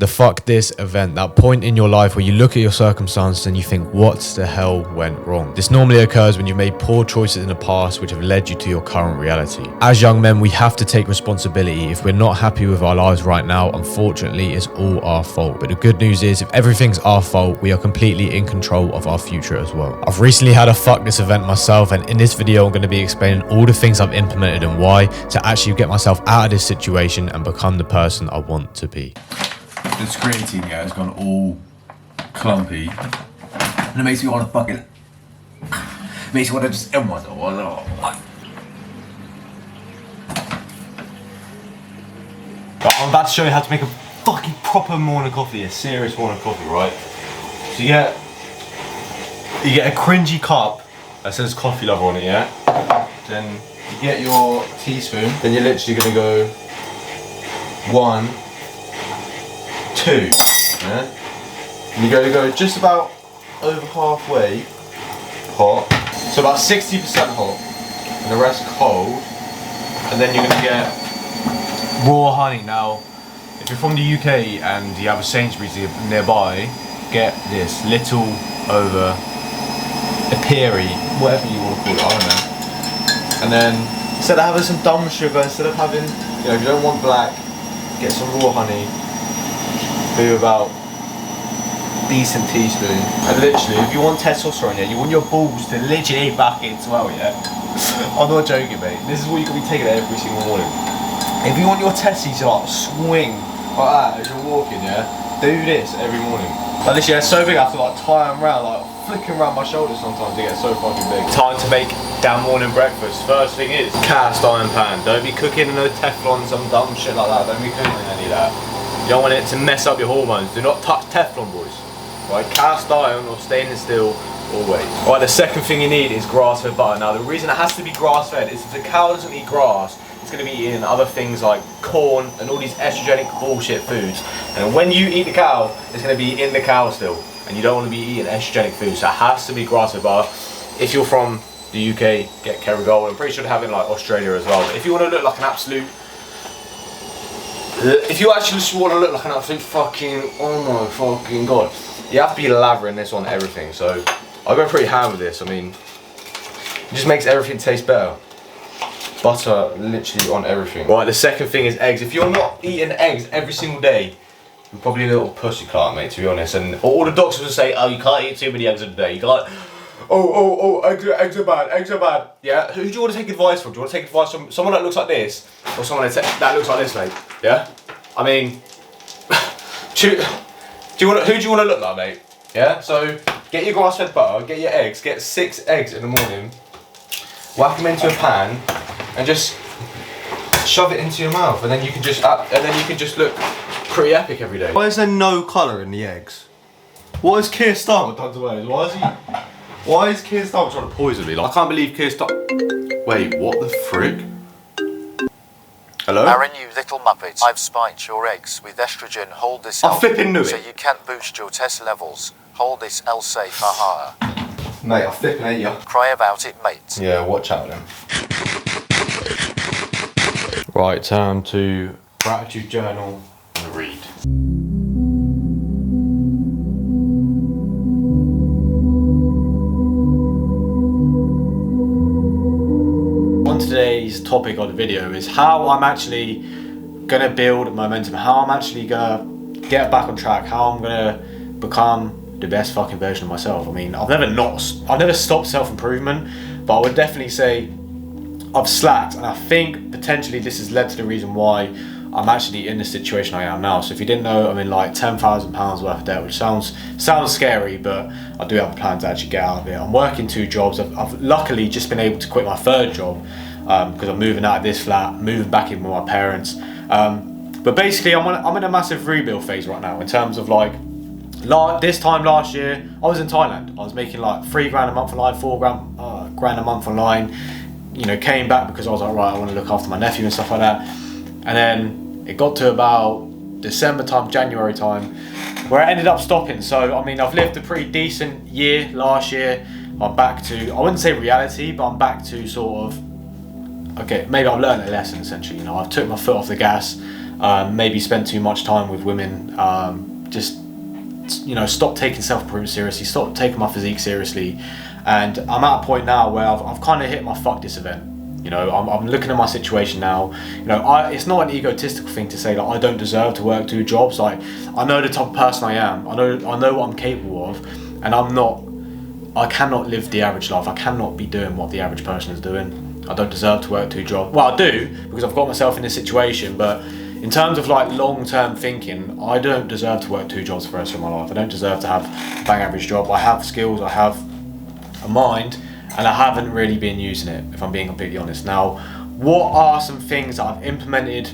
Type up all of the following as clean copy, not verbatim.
The fuck this event, that point in your life where you look at your circumstances and you think, what the hell went wrong? This normally occurs when you've made poor choices in the past which have led you to your current reality. As young men, we have to take responsibility. If we're not happy with our lives right now, unfortunately, it's all our fault. But the good news is, if everything's our fault, we are completely in control of our future as well. I've recently had a fuck this event myself, and in this video, I'm going to be explaining all the things I've implemented and why to actually get myself out of this situation and become the person I want to be. This creatine, yeah, has gone all clumpy, and it makes me want to fucking, makes me want to just end myself. I'm about to show you how to make a fucking proper morning coffee, a serious morning coffee, right? So you get a cringy cup that says coffee lover on it, yeah? Then you get your teaspoon, then you're literally gonna go 1, 2, yeah? And you're gonna go just about over halfway hot, so about 60% hot, and the rest cold, and then you're gonna get raw honey. Now, if you're from the UK and you have a Sainsbury's nearby, get this little over a Peri, whatever you want to call it, I don't know. And then instead of having some dumb sugar, instead of having, you know, if you don't want black, get some raw honey. Do about decent teaspoon. And literally, if you want testosterone, yeah, you want your balls to literally back in as well, yeah. I'm not joking, mate. This is what you can be taking every single morning. If you want your testes to like swing like that as you're walking, yeah, do this every morning. Like this, yeah, it's so big I have to like tie them around, like flicking around my shoulders sometimes. They get so fucking big. Time to make damn morning breakfast. First thing is cast iron pan. Don't be cooking in no Teflon, some dumb shit like that. Don't be cooking in any of that. You don't want it to mess up your hormones. Do not touch Teflon, boys. Right, cast iron or stainless steel, always. Right, the second thing you need is grass-fed butter. Now, the reason it has to be grass-fed is if the cow doesn't eat grass, it's going to be eating other things like corn and all these estrogenic bullshit foods. And when you eat the cow, it's going to be in the cow still. And you don't want to be eating estrogenic foods, so it has to be grass-fed butter. If you're from the UK, get Kerrygold. I'm pretty sure they have it in like Australia as well. But if you want to look like an absolute... If you actually just want to look like an absolute fucking, oh my fucking god, you have to be lathering this on everything. So I go pretty ham with this. I mean, it just makes everything taste better. Butter literally on everything. Right, the second thing is eggs. If you're not eating eggs every single day, you're probably a little pussy cart, mate, to be honest. And all the doctors will say, oh, you can't eat too many eggs a day. You can't. Eggs are bad, eggs are bad. Yeah, who do you want to take advice from? Do you want to take advice from someone that looks like this, or someone that looks like this, mate? Yeah? I mean, who do you want to look like, mate? Yeah? So, get your grass-fed butter, get your eggs, get 6 eggs in the morning, whack them into a pan, and just shove it into your mouth, and then you can just look pretty epic every day. Why is there no colour in the eggs? What has Keir Starmer done to eggs? Why is Keir Starmer trying to poison me? Like, I can't believe Keir Starmer... Wait, what the frick? Hello? Aaron, you little muppet. I've spiked your eggs with estrogen. Hold this I flipping knew it. so you can't boost your test levels. Hold this else safe, haha. Mate, I flipping hate ya. Cry about it, mate. Yeah, watch out then. Right, time to gratitude journal and read. Today's topic of the video is how I'm actually gonna build momentum, how I'm actually gonna get back on track, how I'm gonna become the best fucking version of myself. I mean, I've never stopped self-improvement, but I would definitely say I've slacked, and I think potentially this has led to the reason why I'm actually in the situation I am now. So if you didn't know, I'm in like £10,000 worth of debt, which sounds scary, but I do have a plan to actually get out of it. I'm working 2 jobs. I've luckily just been able to quit my 3rd job because I'm moving out of this flat, moving back in with my parents. But basically, I'm in a massive rebuild phase right now in terms of like, this time last year, I was in Thailand. I was making like £3 grand a month online, £4 grand a month online. You know, came back because I was like, right, I want to look after my nephew and stuff like that. And then it got to about December time, January time, where I ended up stopping. So, I mean, I've lived a pretty decent year last year. I'm back to, I wouldn't say reality, but I'm back to sort of, okay, maybe I've learned a lesson essentially. You know, I've took my foot off the gas. maybe spent too much time with women, just, you know, stop taking self-improvement seriously, stop taking my physique seriously. And I'm at a point now where I've kind of hit my fuck this event. You know, I'm looking at my situation now. You know, it's not an egotistical thing to say that I don't deserve to work 2 jobs. Like, I know the type of person I am. I know what I'm capable of, and I cannot live the average life. I cannot be doing what the average person is doing. I don't deserve to work 2 jobs. Well, I do, because I've got myself in this situation, but in terms of like long-term thinking, I don't deserve to work 2 jobs for the rest of my life. I don't deserve to have a bang average job. I have skills, I have a mind, and I haven't really been using it, if I'm being completely honest. Now, what are some things that I've implemented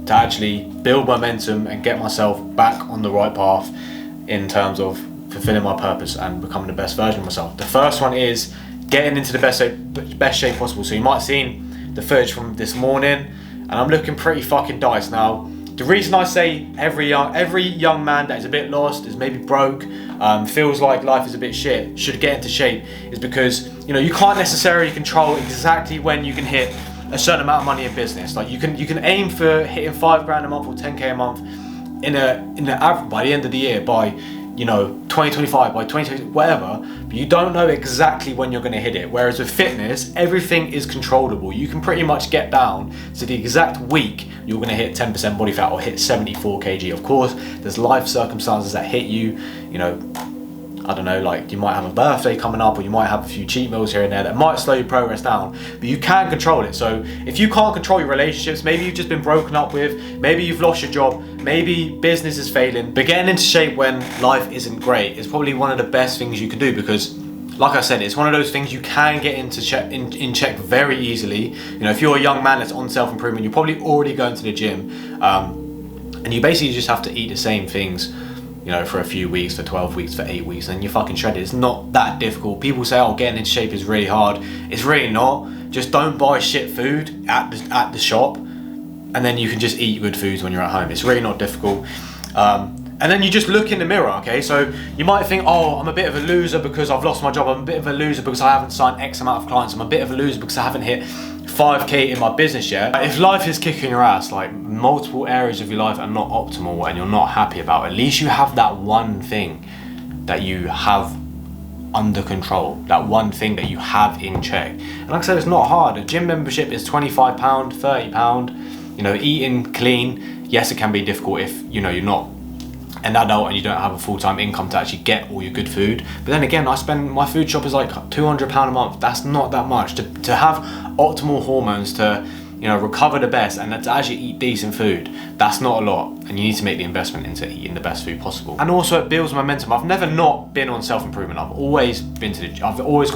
to actually build momentum and get myself back on the right path in terms of fulfilling my purpose and becoming the best version of myself? The first one is getting into the best shape possible. So you might have seen the footage from this morning, and I'm looking pretty fucking diced. Now, the reason I say every young man that is a bit lost, is maybe broke, feels like life is a bit shit, should get into shape, is because, you know, you can't necessarily control exactly when you can hit a certain amount of money in business. Like, you can aim for hitting $5 grand a month or 10k a month in the average by the end of the year, by, you know, 2025, by 2020, whatever, but you don't know exactly when you're going to hit it. Whereas with fitness, everything is controllable. You can pretty much get down to the exact week you're going to hit 10% body fat or hit 74 kg. Of course, there's life circumstances that hit you, you know, I don't know, like you might have a birthday coming up, or you might have a few cheat meals here and there that might slow your progress down, but you can control it. So if you can't control your relationships, maybe you've just been broken up with, maybe you've lost your job, maybe business is failing, but getting into shape when life isn't great is probably one of the best things you can do, because like I said, it's one of those things you can get into in check very easily. You know, if you're a young man that's on self-improvement, you're probably already going to the gym, and you basically just have to eat the same things, you know, for a few weeks, for 12 weeks, for 8 weeks, and you're fucking shredded. It's not that difficult. People say, oh, getting into shape is really hard. It's really not. Just don't buy shit food at the shop, and then you can just eat good foods when you're at home. It's really not difficult. And then you just look in the mirror, okay? So you might think, oh, I'm a bit of a loser because I've lost my job. I'm a bit of a loser because I haven't signed X amount of clients. I'm a bit of a loser because I haven't hit 5k in my business yet. If life is kicking your ass, like multiple areas of your life are not optimal and you're not happy about, at least you have that one thing that you have under control, that one thing that you have in check. And like I said, it's not hard. A gym membership is £25, £30. You know, eating clean, yes, it can be difficult if, you know, you're not an adult and you don't have a full-time income to actually get all your good food. But then again, my food shop is like £200 a month. That's not that much to have optimal hormones, to, you know, recover the best and to actually eat decent food. That's not a lot, and you need to make the investment into eating the best food possible. And also, it builds momentum. I've never not been on self-improvement. I've always gone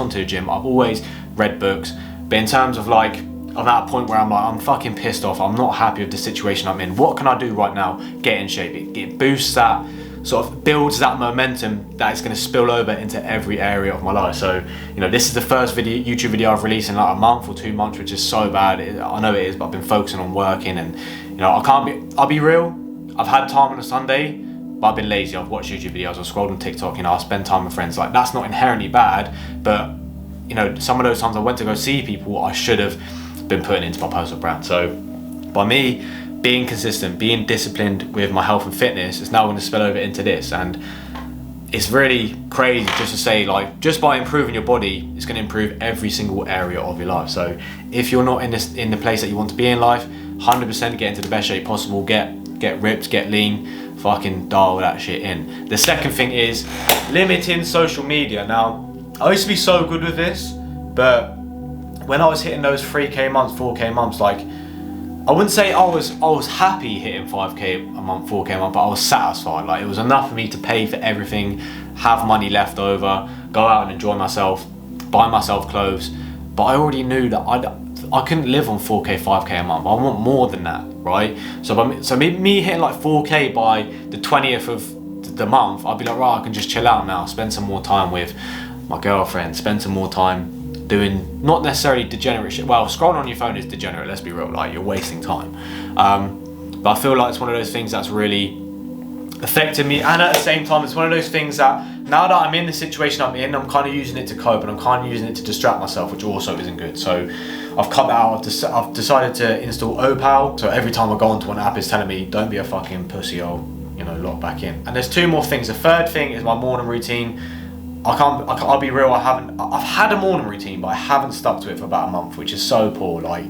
to the gym. I've always read books. But in terms of like, I'm at a point where I'm like, I'm fucking pissed off. I'm not happy with the situation I'm in. What can I do right now? Get in shape. It boosts that, sort of builds that momentum that is going to spill over into every area of my life. So, you know, this is the first YouTube video I've released in like a month or 2 months, which is so bad. I know it is, but I've been focusing on working, and, you know, I'll be real. I've had time on a Sunday, but I've been lazy. I've watched YouTube videos, I've scrolled on TikTok, you know, I've spent time with friends. Like, that's not inherently bad, but, you know, some of those times I went to go see people, I should have been putting into my personal brand. So by me being consistent, being disciplined with my health and fitness, it's now going to spill over into this. And it's really crazy just to say, like, just by improving your body, it's going to improve every single area of your life. So if you're not in the place that you want to be in life, 100% get into the best shape possible, get ripped, get lean, fucking dial that shit in. The second thing is limiting social media. Now, I used to be so good with this, but when I was hitting those 3k months, 4k months, like, I wouldn't say I was happy hitting 5k a month, 4k a month, but I was satisfied. Like, it was enough for me to pay for everything, have money left over, go out and enjoy myself, buy myself clothes. But I already knew that I couldn't live on 4k, 5k a month. I want more than that, right? So me hitting like 4k by the 20th of the month, I'd be like, right, I can just chill out now, spend some more time with my girlfriend, spend some more time doing not necessarily degenerate shit. Well, scrolling on your phone is degenerate, let's be real, like, you're wasting time. But I feel like it's one of those things that's really affected me, and at the same time, it's one of those things that now that I'm in the situation I'm in, I'm kind of using it to cope, and I'm kind of using it to distract myself, which also isn't good. So I've cut that out. I've decided to install Opal. So every time I go onto an app, it's telling me, don't be a fucking pussy, I'll, you know, log back in. And there's 2 more things. The third thing is my morning routine. I'll be real, I've had a morning routine, but I haven't stuck to it for about a month, which is so poor. Like,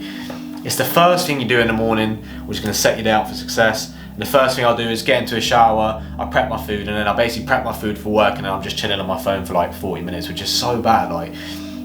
it's the first thing you do in the morning, which is gonna set your day up for success. And the first thing I'll do is get into a shower, I prep my food, and then I basically prep my food for work, and then I'm just chilling on my phone for like 40 minutes, which is so bad. Like,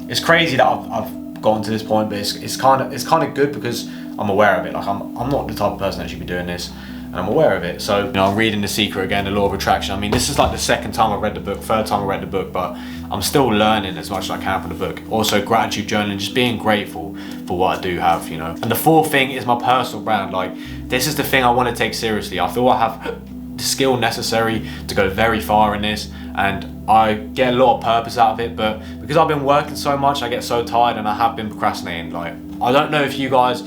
it's crazy that I've gotten to this point, but it's kind of good because I'm aware of it. Like, I'm not the type of person that should be doing this, and I'm aware of it. So, you know, I'm reading The Secret again, The Law of Attraction. I mean, this is like the 2nd time I've read the book, 3rd time I read the book, but I'm still learning as much as I can from the book. Also, gratitude journaling, just being grateful for what I do have, you know. And the 4th thing is my personal brand. Like, this is the thing I want to take seriously. I feel I have the skill necessary to go very far in this, and I get a lot of purpose out of it, but because I've been working so much, I get so tired, and I have been procrastinating. Like, I don't know if you guys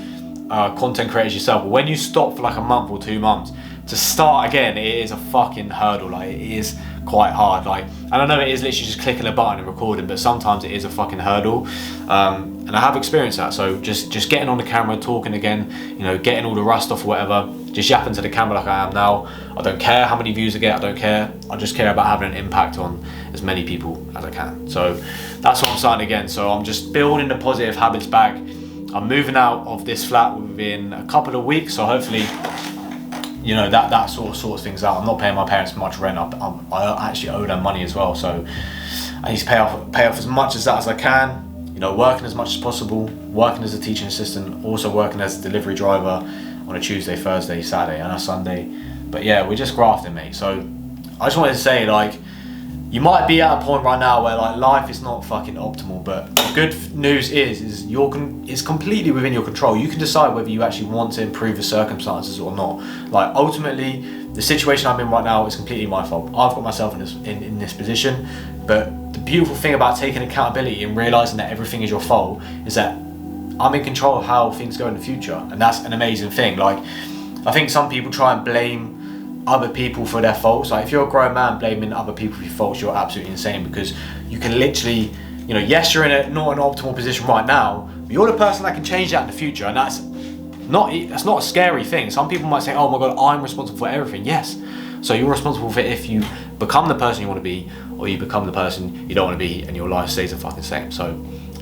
content creators yourself, but when you stop for like a month or 2 months, to start again, it is a fucking hurdle. Like, it is quite hard. Like, and I know it is literally just clicking a button and recording, but sometimes it is a fucking hurdle. And I have experienced that. So just getting on the camera, talking again, you know, getting all the rust off or whatever, just yapping to the camera like I am now. I don't care how many views I get, I don't care. I just care about having an impact on as many people as I can. So that's what I'm starting again. So I'm just building the positive habits back. I'm moving out of this flat within a couple of weeks, so hopefully, you know, that sort of sorts things out. I'm not paying my parents much rent. I actually owe them money as well, so I need to pay off as much as that as I can. You know, working as much as possible, working as a teaching assistant, also working as a delivery driver on a Tuesday, Thursday, Saturday, and a Sunday. But yeah, we're just grafting, mate. So I just wanted to say, like, you might be at a point right now where like life is not fucking optimal, but the good news is it's completely within your control. You can decide whether you actually want to improve the circumstances or not. Like, ultimately, the situation I'm in right now is completely my fault. I've got myself in this position, but the beautiful thing about taking accountability and realizing that everything is your fault is that I'm in control of how things go in the future, and that's an amazing thing. Like, I think some people try and blame other people for their faults. Like, if you're a grown man blaming other people for your faults, you're absolutely insane, because you can literally, you know, yes, you're in not an optimal position right now, but you're the person that can change that in the future, and that's not a scary thing. Some people might say, oh my god, I'm responsible for everything. Yes, so you're responsible for it if you become the person you want to be, or you become the person you don't want to be, and your life stays the fucking same. So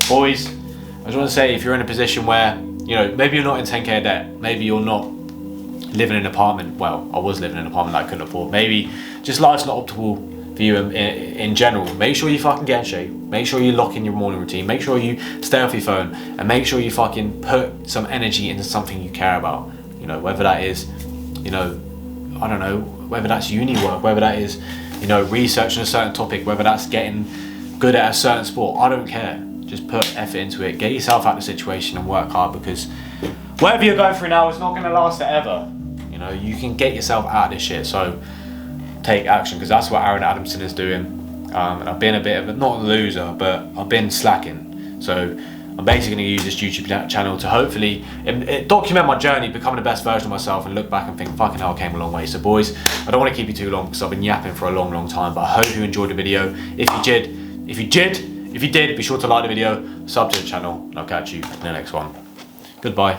boys, I just want to say, if you're in a position where, you know, maybe you're not in 10k debt, maybe you're not living in an apartment. Well, I was living in an apartment that I couldn't afford. Maybe just life's not optimal for you in general. Make sure you fucking get in shape. Make sure you lock in your morning routine. Make sure you stay off your phone, and make sure you fucking put some energy into something you care about. You know, whether that is, you know, I don't know, whether that's uni work, whether that is, you know, researching a certain topic, whether that's getting good at a certain sport. I don't care. Just put effort into it. Get yourself out of the situation and work hard, because whatever you're going through now, it's not going to last forever. You know, you can get yourself out of this shit. So take action, because that's what Aaron Adamson is doing. And I've been a bit of not a loser, but I've been slacking. So I'm basically going to use this YouTube channel to hopefully document my journey, becoming the best version of myself, and look back and think, fucking hell, I came a long way. So boys, I don't want to keep you too long, because I've been yapping for a long time, but I hope you enjoyed the video. If you did, be sure to like the video, sub to the channel, and I'll catch you in the next one. Goodbye.